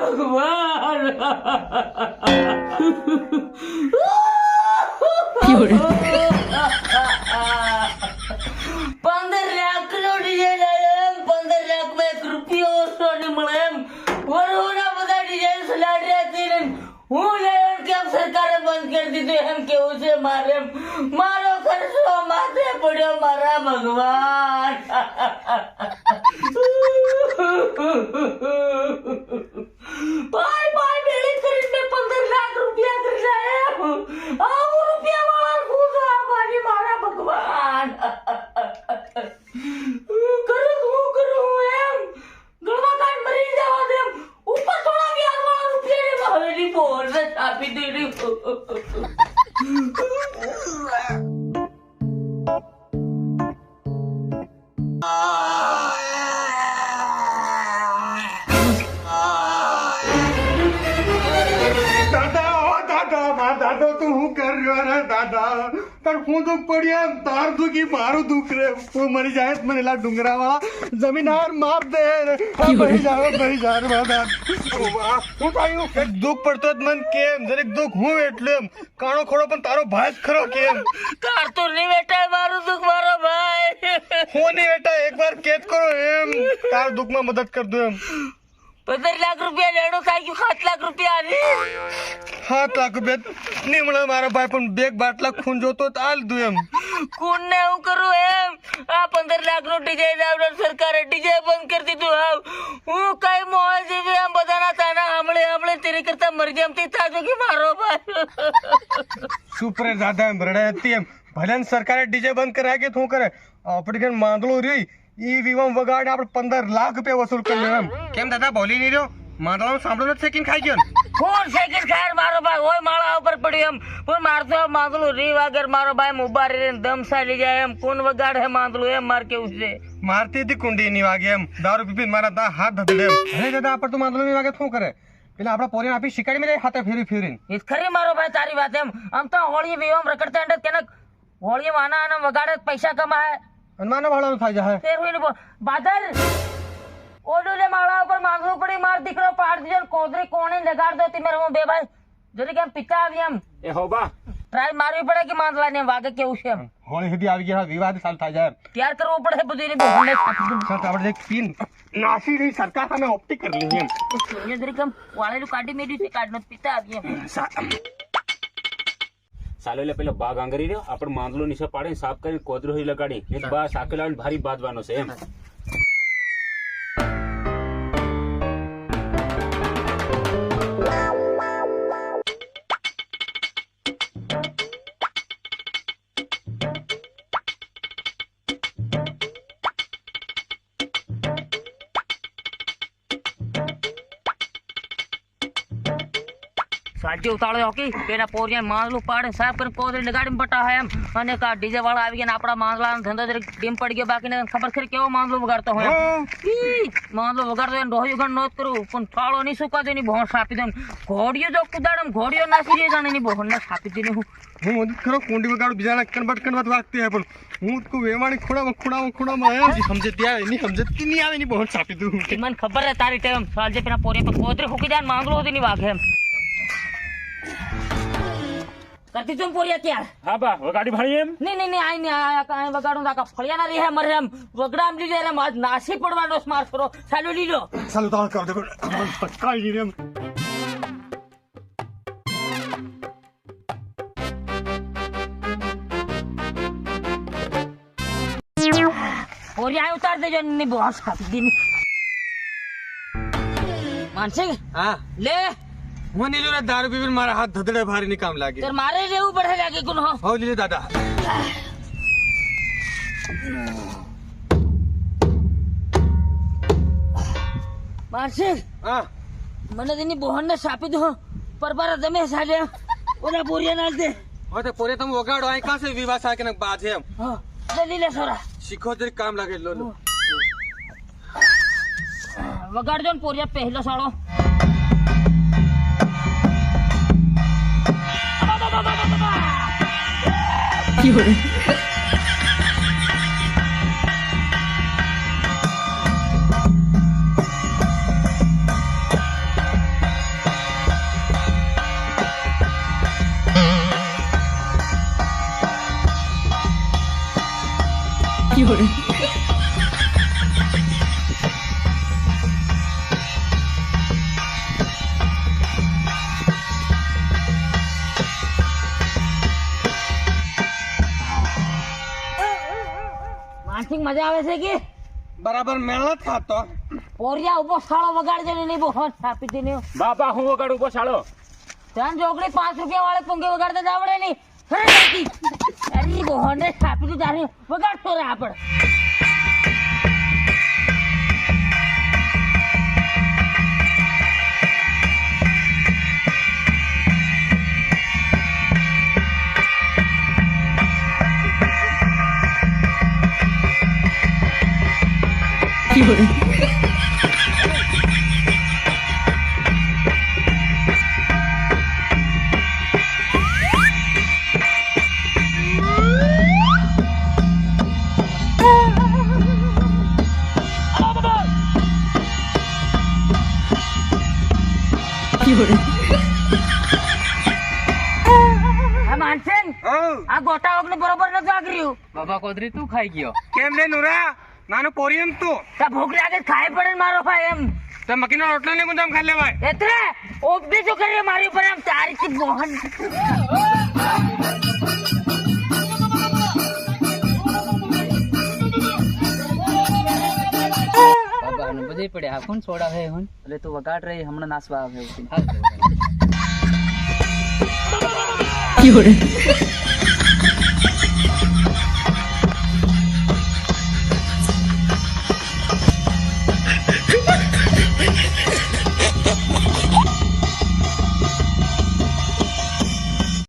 ભગવાન 15 લાખ નો ડિઝાઇન એમ 15 લાખ માં 1 રૂપિયો ઓછો નહીં મળે એમ વરોના બધા ડિઝાઇન સલાડી હતી ને હું લેવન કેમ સરકારે બંધ કરી દીધું એમ કેવું છે મારે મારો ખર્ચો માથે પડ્યો મારા ભગવાન ભાઈ ભાઈ મેળી કરીને 15 લાખ રૂપિયા કરી એમ આવું રૂપિયા વાળા ખુશ આ મારી મારા ભગવાન કરું એમ ગળવા કાન મરી જવા દે ઉપર થોડા વ્યાજ વાળા રૂપિયા હવેલી બોલ ને આપી દીધી દાદા તું હું કર્યો રે દાદા તાર હું દુઃખ પડ્યા તાર દુઃખી મારું દુઃખ રે તું મરી જાય મને લા ડુંગરા વાળા જમીન હાર માર દે બહી જાવ દાદા હું થયું એક દુઃખ પડતો જ મન કેમ જરીક દુઃખ હું એટલે કાણો ખોડો પણ તારો ભાઈ જ ખરો કેમ તાર તો નહીં બેટા મારું દુઃખ મારો ભાઈ હું નહીં બેટા એકવાર કેદ કરો એમ તાર દુઃખમાં મદદ કર દો એમ 15 લાખ રૂપિયા લેણું થાય ગયું 7 લાખ રૂપિયા આલી 7 લાખ રૂપિયા નહીં મળે મારા ભાઈ પણ 2 બાટલા ખૂન જોતો તો આલ દઉં એમ કોણ ને હું કરું એમ આ 15 લાખ નું ડિઝાઇન આવડે સરકારે ડીજે બંધ કરી દીધું આવ હું કઈ મોહ જેવી આમ બધાના તાના હમણે તેરી કરતા મરી જેમ થી થાજો કે મારો ભાઈ સુપરે દાદા એમ રડે હતી એમ ભલે સરકારે ડીજે બંધ કરાય કે શું કરે આપણે કે માંદલો રહી ઈ વિવમ વગાડે આપણે 15 લાખ રૂપિયા વસૂલ કરી એમ કેમ દાદા બોલી નહીં રહ્યો માંદલાનું સાંભળો સેકન્ડ ખાઈ ગયો કોણ સેકન્ડ ખાય મારો ભાઈ હોય માળા ઉપર પડ્યો એમ પણ મારતો માંદલું રી વાગર મારો ભાઈ મુબારી રે દમ સાલી જાય એમ કોણ વગાડે માંદલું એમ માર કેવું છે મારતી હતી કુંડી ની વાગે એમ દારૂ પીપી મારા દા હાથ ધધડે એમ અરે દાદા આપણે તો માંદલું ની વાગે શું કરે એટલે આપડા પોરીને આપી શિકારી મેં હાથે ફેરીને એ ખરી મારો ભાઈ તારી વાત એમ આમ તો હોળી વિવામ રખડતા અંડે કેને હોળી માના અને વગાડે પૈસા કમાય અને માનો ભાડો થાય જાય તેરવીને બાદર ઓડોલે માળા ઉપર માંગવું પડી માર દીકરો પાડ દીધો કોદરી કોણે લગાડ દો તી મેરે હું બે ભાઈ જરી કેમ પિતા આવી એમ એ હોબા ટ્રાય મારવી પડે કે માંદલા ને વાગે કેવું છે એમ હોળી સુધી આવી ગયા વિવાદ ચાલ થાય જાય ત્યાર કરવું પડે બધું ને બોલે સર આપણે એક પીન નાસી રહી સરકાર સામે ઓપ્ટિક કરી લીધી એમ સોને જરી કેમ વાળેલું કાઢી મેડ્યું છે કાઢનો પિતા આવી એમ સાલો એટલે પેલો બાગ આંગરી રહ્યો આપણે માંદલો નીચે પાડીને સાફ કરીને કોદરો લગાડી એક બા સાકે લાવીને ભારી બાંધવાનો છે એમ સાજી ઉતાળો હોકી પેલા પોરિયા માંદલું પાડે સાફ કરીને કોદરી લગાડીને બટા હે એમ અને કા ડીજે વાળા આવી ગયા આપણા માંદલાનો ધંધો જરીક ડીમ પડી ગયો બાકીને ખબર ખરી કેવો માંદલો વગાડતો હોય માંદલો વગાડતો હોય રોહી ગણ નોત કરું પણ થાળો નહીં સુકાતો એની ભોંસ આપી દઉં ઘોડીઓ જો કુદાડમ ઘોડીઓ નાસી જાય જાણે એની ભોંસને છાપી દઈને હું મદદ કરો કુંડી વગાડું બીજાના કણબટ વાગતી હે પણ હું તો વેવાણી ખૂણામાં આવ્યા સમજે ત્યાં એની સમજતી નહીં આવે એની બહુ છાપી દઉં મને ખબર હે તારી ટેમ સાલજે પેલા પોરિયા પર કોદરી ફૂકી જાય માંદલો હતી ની વાગે એમ કરતી તું પોરિયા ક્યાં હા બા વગાડી ભાડી એમ નહીં આઈ ને આયા વગાડું તાકા ફળિયાના રહે મરે એમ વગડામ લીધે એટલે આજ નાસી પડવાનો સ્માર કરો ચાલો લીધો ચાલો તો કર દે પટકાઈ ગઈ એમ પોરિયા ઉતાર દેજો ની બોસ ખાતી દીની માનસે હા લે હું નીલો ને દારૂ પીવીને મારા હાથ ધધડે ભારી ની કામ લાગે તેર મારે રહેવું પડે લાગે કોણ હો હો લીલે દાદા માનસે હા મને તેની બોહન ને સાપી દો પરબારા તમે સાડે ઓલા પોરિયા નાલ દે હા તો પોરે તમે વગાડો અહીં કાસે વિવાહ સાકે ને બાજે એમ હા જલ્દી લે સોરા શીખો જરી કામ લાગે લો વગાડજો ને પોરિયા પહેલો સાળો માનસિંગ મજા આવે છે કે બરાબર મહેનત ખાતો પોરિયા ઉભો સાળો વગાડજો ને નહીં બહુ હોશ છાપી દે ને બાપા હું વગાડું ઉભો શાળો ધ્યાન જોગડી 5 રૂપિયા વાળે પુંગે વગાડતા જ આવડે નહીં અરે બાકી અરે બોહને છાપી દે તારે વગાડતો રે આપણ માનસિંગ આ ગોટા વગને બરોબર નથી વાગર્યું બાબા કોદરી તું ખાઈ ગયો કેમ ને નુરા નાનો પોરિયમ તું તા ભૂખ લાગે ખાઈ પડે ને મારો ભાઈ એમ તો મકીનો રોટલો ને ગુંજામ ખાઈ લેવાય એટલે ઓબી જો કરીએ મારી ઉપર એમ તારી થી મોહન બાબા ને બધે પડે આ કોણ છોડાવે હું એટલે તું વગાડ રહી હમણાં નાસવા આવે